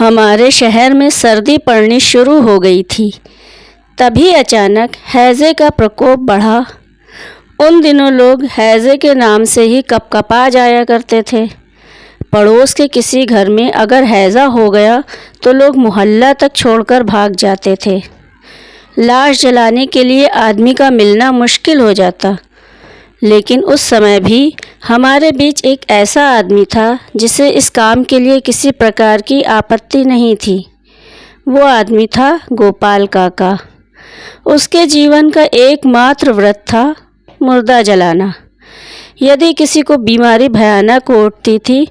हमारे शहर में सर्दी पड़नी शुरू हो गई थी। तभी अचानक हैज़े का प्रकोप बढ़ा। उन दिनों लोग हैज़े के नाम से ही कपकपा जाया करते थे। पड़ोस के किसी घर में अगर हैज़ा हो गया तो लोग मोहल्ला तक छोड़कर भाग जाते थे। लाश जलाने के लिए आदमी का मिलना मुश्किल हो जाता। लेकिन उस समय भी हमारे बीच एक ऐसा आदमी था जिसे इस काम के लिए किसी प्रकार की आपत्ति नहीं थी। वो आदमी था गोपाल काका। उसके जीवन का एकमात्र व्रत था मुर्दा जलाना। यदि किसी को बीमारी भयानक उठती थी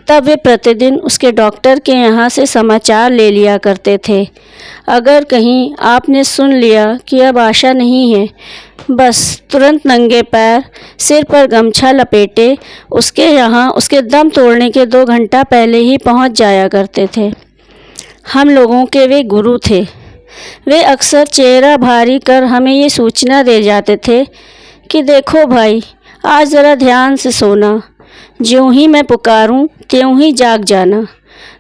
तब वे प्रतिदिन उसके डॉक्टर के यहाँ से समाचार ले लिया करते थे। अगर कहीं आपने सुन लिया कि अब आशा नहीं है, बस तुरंत नंगे पैर सिर पर गमछा लपेटे उसके यहाँ उसके दम तोड़ने के 2 घंटा पहले ही पहुँच जाया करते थे। हम लोगों के वे गुरु थे। वे अक्सर चेहरा भारी कर हमें ये सूचना दे जाते थे कि देखो भाई, आज ज़रा ध्यान से सोना, ज्यों ही मैं पुकारूं त्यों ही जाग जाना।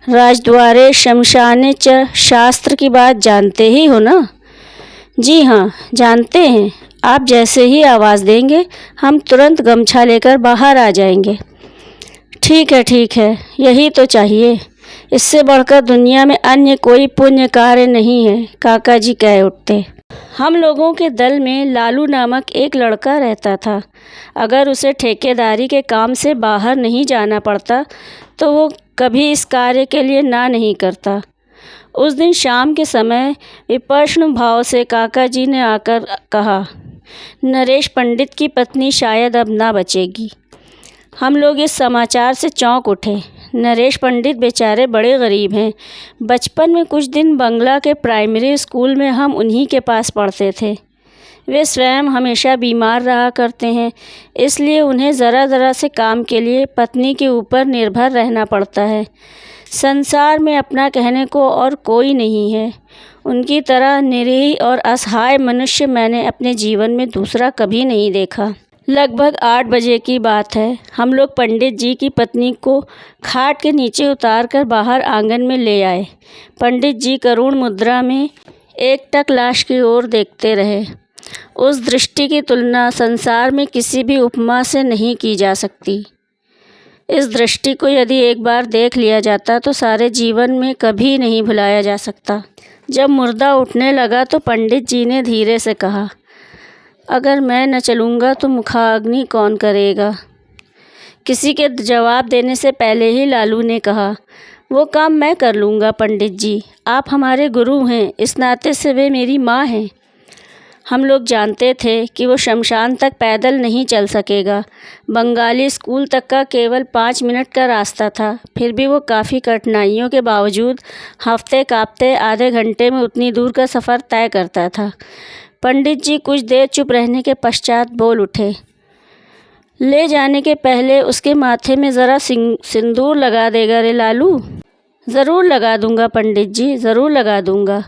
राजद्वारे शमशाने च शास्त्र की बात जानते ही हो ना? जी हाँ, जानते हैं। आप जैसे ही आवाज़ देंगे हम तुरंत गमछा लेकर बाहर आ जाएंगे। ठीक है, यही तो चाहिए। इससे बढ़कर दुनिया में अन्य कोई पुण्य कार्य नहीं है, काका जी कह उठते। हम लोगों के दल में लालू नामक एक लड़का रहता था। अगर उसे ठेकेदारी के काम से बाहर नहीं जाना पड़ता तो वो कभी इस कार्य के लिए ना नहीं करता। उस दिन शाम के समय विपश्यन भाव से काका जी ने आकर कहा, नरेश पंडित की पत्नी शायद अब ना बचेगी। हम लोग इस समाचार से चौंक उठे। नरेश पंडित बेचारे बड़े गरीब हैं। बचपन में कुछ दिन बंगला के प्राइमरी स्कूल में हम उन्हीं के पास पढ़ते थे। वे स्वयं हमेशा बीमार रहा करते हैं, इसलिए उन्हें ज़रा से काम के लिए पत्नी के ऊपर निर्भर रहना पड़ता है। संसार में अपना कहने को और कोई नहीं है। उनकी तरह निरीह और असहाय मनुष्य मैंने अपने जीवन में दूसरा कभी नहीं देखा। लगभग 8 बजे की बात है। हम लोग पंडित जी की पत्नी को खाट के नीचे उतारकर बाहर आंगन में ले आए। पंडित जी करुण मुद्रा में एकटक लाश की ओर देखते रहे। उस दृष्टि की तुलना संसार में किसी भी उपमा से नहीं की जा सकती। इस दृष्टि को यदि एक बार देख लिया जाता तो सारे जीवन में कभी नहीं भुलाया जा सकता। जब मुर्दा उठने लगा तो पंडित जी ने धीरे से कहा, अगर मैं न चलूँगा तो मुखाग्नि कौन करेगा? किसी के जवाब देने से पहले ही लालू ने कहा, वो काम मैं कर लूँगा पंडित जी। आप हमारे गुरु हैं, इस नाते से वे मेरी माँ हैं। हम लोग जानते थे कि वो शमशान तक पैदल नहीं चल सकेगा। बंगाली स्कूल तक का केवल 5 मिनट का रास्ता था। फिर भी वो काफ़ी कठिनाइयों के बावजूद हफ्ते काँपते आधे घंटे में उतनी दूर का सफ़र तय करता था। पंडित जी कुछ देर चुप रहने के पश्चात बोल उठे, ले जाने के पहले उसके माथे में ज़रा सिंदूर लगा देगा रे लालू? ज़रूर लगा दूंगा पंडित जी, ज़रूर लगा दूंगा,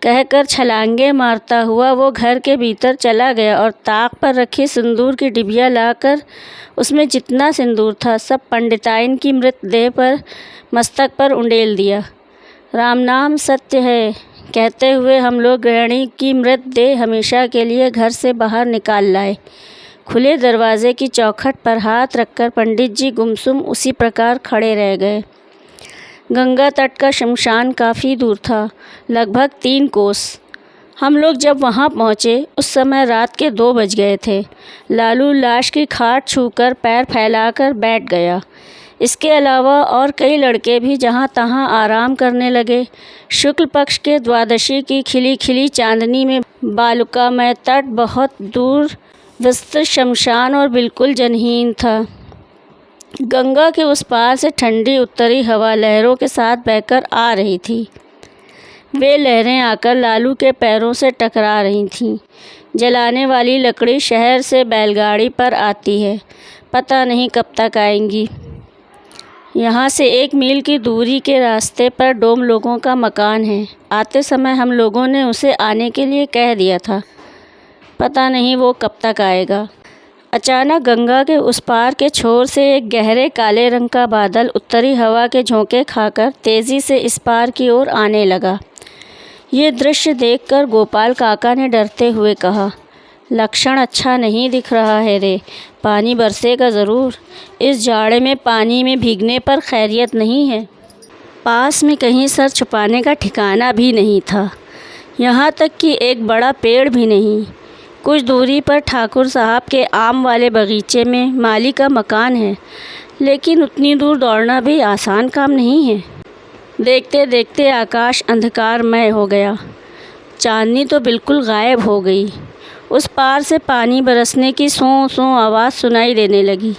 कहकर छलांगे मारता हुआ वो घर के भीतर चला गया और ताक पर रखी सिंदूर की डिबिया लाकर उसमें जितना सिंदूर था सब पंडिताइन की मृतदेह पर मस्तक पर उंडेल दिया। राम नाम सत्य है कहते हुए हम लोग गृहिणी की मृतदेह हमेशा के लिए घर से बाहर निकाल लाए। खुले दरवाजे की चौखट पर हाथ रखकर पंडित जी गुमसुम उसी प्रकार खड़े रह गए। गंगा तट का शमशान काफ़ी दूर था, लगभग 3 कोस। हम लोग जब वहाँ पहुँचे उस समय रात के 2 बज गए थे। लालू लाश की खाट छूकर पैर फैलाकर बैठ गया। इसके अलावा और कई लड़के भी जहाँ तहाँ आराम करने लगे। शुक्ल पक्ष के द्वादशी की खिली खिली चांदनी में बालुकामय तट, बहुत दूर विस्तृत शमशान और बिल्कुल जनहीन था। गंगा के उस पार से ठंडी उत्तरी हवा लहरों के साथ बहकर आ रही थी। वे लहरें आकर लालू के पैरों से टकरा रही थीं। जलाने वाली लकड़ी शहर से बैलगाड़ी पर आती है, पता नहीं कब तक आएंगी। यहाँ से 1 मील की दूरी के रास्ते पर डोम लोगों का मकान है। आते समय हम लोगों ने उसे आने के लिए कह दिया था, पता नहीं वो कब तक आएगा। अचानक गंगा के उस पार के छोर से एक गहरे काले रंग का बादल उत्तरी हवा के झोंके खाकर तेज़ी से इस पार की ओर आने लगा। ये दृश्य देखकर गोपाल काका ने डरते हुए कहा, लक्षण अच्छा नहीं दिख रहा है रे, पानी बरसेगा ज़रूर। इस जाड़े में पानी में भीगने पर खैरियत नहीं है। पास में कहीं सर छुपाने का ठिकाना भी नहीं था, यहाँ तक कि एक बड़ा पेड़ भी नहीं। कुछ दूरी पर ठाकुर साहब के आम वाले बगीचे में माली का मकान है, लेकिन उतनी दूर दौड़ना भी आसान काम नहीं है। देखते देखते आकाश अंधकारमय हो गया, चांदनी तो बिल्कुल गायब हो गई। उस पार से पानी बरसने की सों सों आवाज़ सुनाई देने लगी।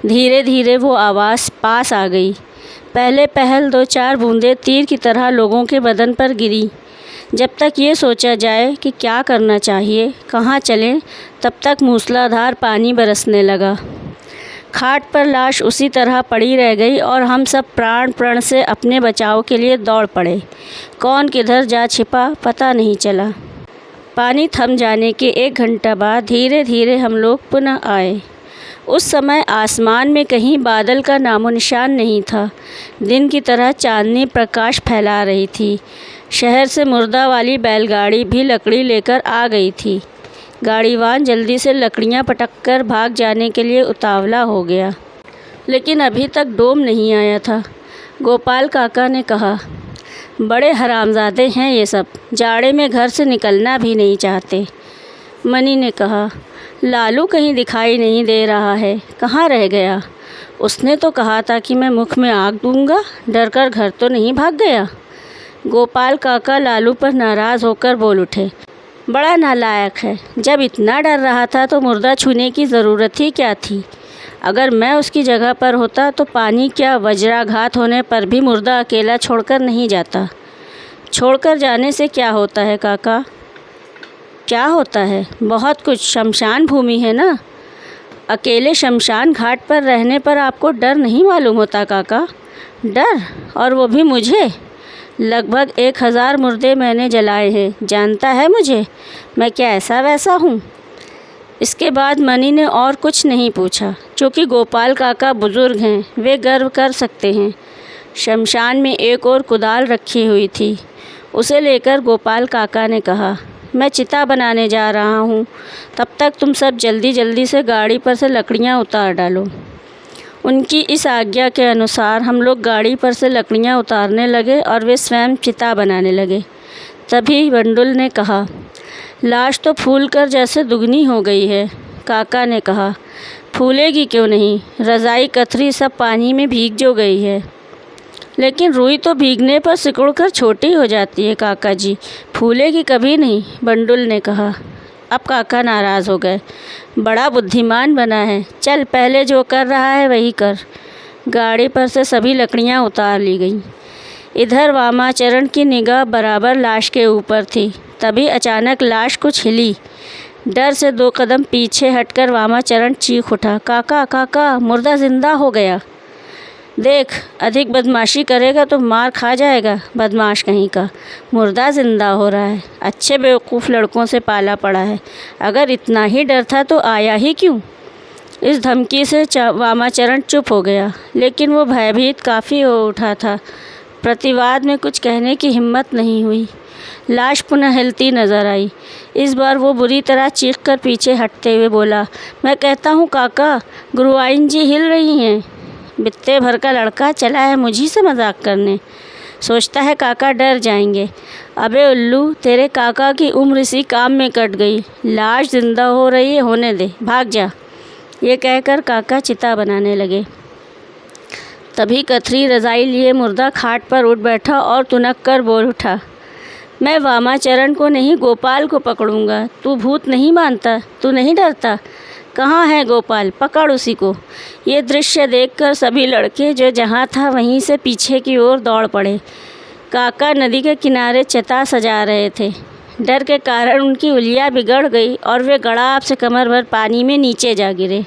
धीरे धीरे वो आवाज़ पास आ गई। पहले पहल 2-4 बूंदें तीर की तरह लोगों के बदन पर गिरी। जब तक ये सोचा जाए कि क्या करना चाहिए, कहाँ चलें, तब तक मूसलाधार पानी बरसने लगा। खाट पर लाश उसी तरह पड़ी रह गई और हम सब प्राण प्रण से अपने बचाव के लिए दौड़ पड़े। कौन किधर जा छिपा पता नहीं चला। पानी थम जाने के 1 घंटा बाद धीरे धीरे हम लोग पुनः आए। उस समय आसमान में कहीं बादल का नामो निशान नहीं था। दिन की तरह चांदनी प्रकाश फैला रही थी। शहर से मुर्दा वाली बैलगाड़ी भी लकड़ी लेकर आ गई थी। गाड़ीवान जल्दी से लकड़ियां पटक कर भाग जाने के लिए उतावला हो गया, लेकिन अभी तक डोम नहीं आया था। गोपाल काका ने कहा, बड़े हरामजादे हैं ये सब, जाड़े में घर से निकलना भी नहीं चाहते। मनी ने कहा, लालू कहीं दिखाई नहीं दे रहा है, कहाँ रह गया? उसने तो कहा था कि मैं मुख में आग दूंगा, डरकर घर तो नहीं भाग गया। गोपाल काका लालू पर नाराज़ होकर बोल उठे, बड़ा नालायक है। जब इतना डर रहा था तो मुर्दा छूने की ज़रूरत ही क्या थी? अगर मैं उसकी जगह पर होता तो पानी क्या, वज्राघात होने पर भी मुर्दा अकेला छोड़कर नहीं जाता। छोड़कर जाने से क्या होता है काका? क्या होता है? बहुत कुछ, शमशान भूमि है ना। अकेले शमशान घाट पर रहने पर आपको डर नहीं मालूम होता काका? डर? और वो भी मुझे? लगभग 1000 मुर्दे मैंने जलाए हैं, जानता है मुझे, मैं क्या ऐसा वैसा हूँ? इसके बाद मनी ने और कुछ नहीं पूछा। चूँकि गोपाल काका बुज़ुर्ग हैं, वे गर्व कर सकते हैं। शमशान में एक और कुदाल रखी हुई थी, उसे लेकर गोपाल काका ने कहा, मैं चिता बनाने जा रहा हूँ, तब तक तुम सब जल्दी जल्दी से गाड़ी पर से लकड़ियाँ उतार डालो। उनकी इस आज्ञा के अनुसार हम लोग गाड़ी पर से लकड़ियाँ उतारने लगे और वे स्वयं चिता बनाने लगे। तभी बंडुल ने कहा, लाश तो फूल कर जैसे दुगनी हो गई है। काका ने कहा, फूलेगी क्यों नहीं, रज़ाई कथरी सब पानी में भीग जो गई है। लेकिन रुई तो भीगने पर सिकुड़ कर छोटी हो जाती है काका जी, फूलेगी कभी नहीं, बंडुल ने कहा। अब काका नाराज़ हो गए, बड़ा बुद्धिमान बना है, चल पहले जो कर रहा है वही कर। गाड़ी पर से सभी लकड़ियाँ उतार ली गईं। इधर वामाचरण की निगाह बराबर लाश के ऊपर थी। तभी अचानक लाश कुछ हिली। डर से 2 कदम पीछे हटकर वामाचरण चीख उठा, काका काका, मुर्दा जिंदा हो गया। देख, अधिक बदमाशी करेगा तो मार खा जाएगा, बदमाश कहीं का। मुर्दा ज़िंदा हो रहा है, अच्छे बेवकूफ़ लड़कों से पाला पड़ा है। अगर इतना ही डर था तो आया ही क्यों? इस धमकी से वामाचरण चुप हो गया, लेकिन वो भयभीत काफ़ी हो उठा था। प्रतिवाद में कुछ कहने की हिम्मत नहीं हुई। लाश पुनः हिलती नज़र आई। इस बार वो बुरी तरह चीख कर पीछे हटते हुए बोला, मैं कहता हूँ काका, गुरुआइन जी हिल रही हैं। बित्ते भर का लड़का चला है मुझी से मजाक करने, सोचता है काका डर जाएंगे। अबे उल्लू, तेरे काका की उम्र इसी काम में कट गई। लाश जिंदा हो रही है, होने दे, भाग जा। ये कहकर काका चिता बनाने लगे। तभी कथरी रज़ाई लिए मुर्दा खाट पर उठ बैठा और तुनक कर बोल उठा, मैं वामाचरण को नहीं, गोपाल को पकड़ूंगा। तू भूत नहीं मानता? तू नहीं डरता? कहाँ है गोपाल, पकड़ उसी को। ये दृश्य देखकर सभी लड़के जो जहाँ था वहीं से पीछे की ओर दौड़ पड़े। काका नदी के किनारे चिता सजा रहे थे। डर के कारण उनकी उंगलियां बिगड़ गई और वे गड़ाप से कमर भर पानी में नीचे जा गिरे।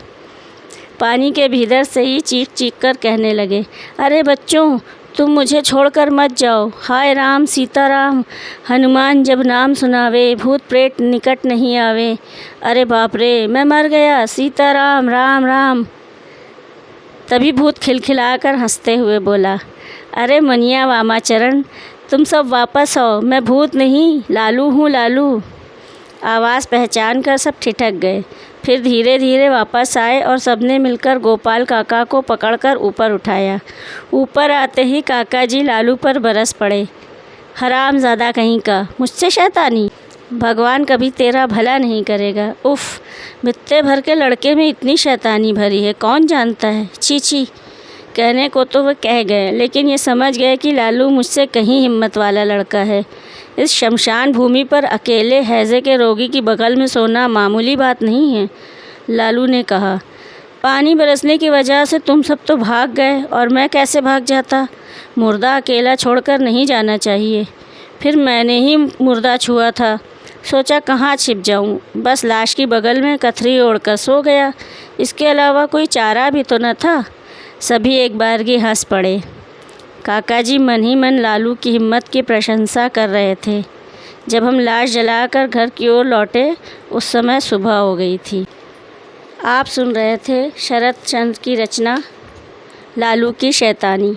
पानी के भीतर से ही चीख चीख कर कहने लगे, अरे बच्चों, तुम मुझे छोड़कर मत जाओ। हाय राम सीताराम, हनुमान जब नाम सुनावे, भूत प्रेत निकट नहीं आवे। अरे बाप रे, मैं मर गया, सीताराम राम राम। तभी भूत खिलखिलाकर हंसते हुए बोला, अरे मनिया वामाचरण, तुम सब वापस आओ, मैं भूत नहीं लालू हूँ, लालू। आवाज़ पहचान कर सब ठिठक गए। फिर धीरे धीरे वापस आए और सबने मिलकर गोपाल काका को पकड़कर ऊपर उठाया। ऊपर आते ही काका जी लालू पर बरस पड़े। हरामज़ादा कहीं का, मुझसे शैतानी, भगवान कभी तेरा भला नहीं करेगा। उफ़, बित्ते भर के लड़के में इतनी शैतानी भरी है, कौन जानता है। छी छी। कहने को तो वह कह गए, लेकिन ये समझ गए कि लालू मुझसे कहीं हिम्मत वाला लड़का है। इस शमशान भूमि पर अकेले हैज़े के रोगी की बगल में सोना मामूली बात नहीं है। लालू ने कहा, पानी बरसने की वजह से तुम सब तो भाग गए, और मैं कैसे भाग जाता। मुर्दा अकेला छोड़कर नहीं जाना चाहिए। फिर मैंने ही मुर्दा छुआ था, सोचा कहाँ छिप जाऊँ, बस लाश की बगल में कथरी ओढ़कर सो गया। इसके अलावा कोई चारा भी तो न था। सभी एक बारगी हंस पड़े। काका जी मन ही मन लालू की हिम्मत की प्रशंसा कर रहे थे। जब हम लाश जलाकर घर की ओर लौटे, उस समय सुबह हो गई थी। आप सुन रहे थे शरत चंद्र की रचना लालू की शैतानी।